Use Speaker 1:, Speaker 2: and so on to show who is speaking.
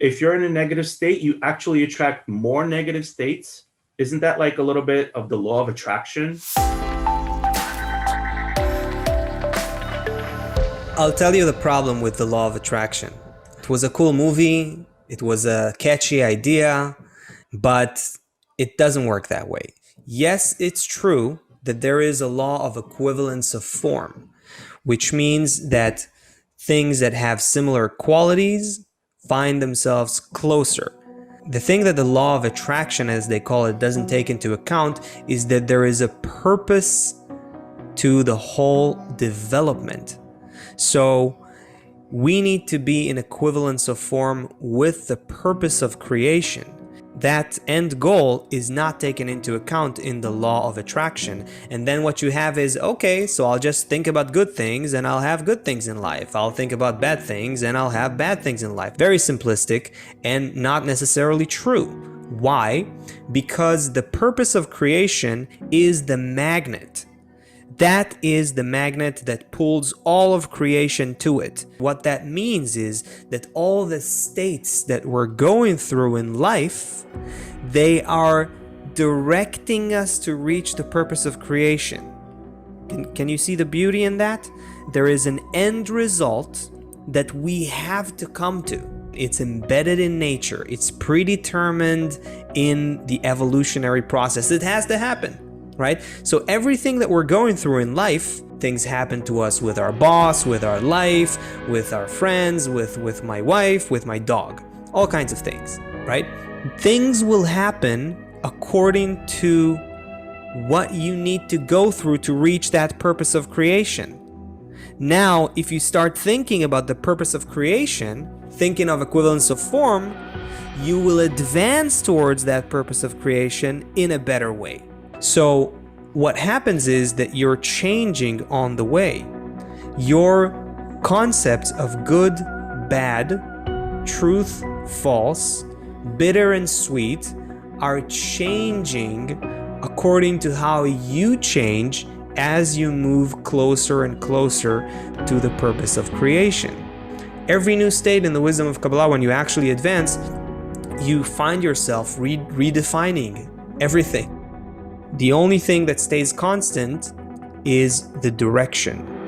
Speaker 1: if you're in a negative state, you actually attract more negative states. Isn't that like a little bit of the law of attraction?
Speaker 2: I'll tell you the problem with the law of attraction. It was a cool movie, it was a catchy idea, but it doesn't work that way. Yes, it's true that there is a law of equivalence of form, which means that things that have similar qualities find themselves closer. The thing that the law of attraction, as they call it, doesn't take into account is that there is a purpose to the whole development. So we need to be in equivalence of form with the purpose of creation. That end goal is not taken into account in the law of attraction. And then what you have is, okay, so I'll just think about good things and I'll have good things in life. I'll think about bad things and I'll have bad things in life. Very simplistic and not necessarily true. Why? Because the purpose of creation is the magnet. That is the magnet that pulls all of creation to it. What that means is that all the states that we're going through in life, they are directing us to reach the purpose of creation. Can you see the beauty in that? There is an end result that we have to come to. It's embedded in nature. It's predetermined in the evolutionary process. It has to happen. Right? So everything that we're going through in life, things happen to us with our boss, with our life, with our friends, with my wife, with my dog, all kinds of things, right? Things will happen according to what you need to go through to reach that purpose of creation. Now, if you start thinking about the purpose of creation, thinking of equivalence of form, you will advance towards that purpose of creation in a better way. So what happens is that you're changing on the way. Your concepts of good, bad, truth, false, bitter and sweet are changing according to how you change as you move closer and closer to the purpose of creation. Every new state in the wisdom of Kabbalah, when you actually advance, you find yourself redefining everything. The only thing that stays constant is the direction.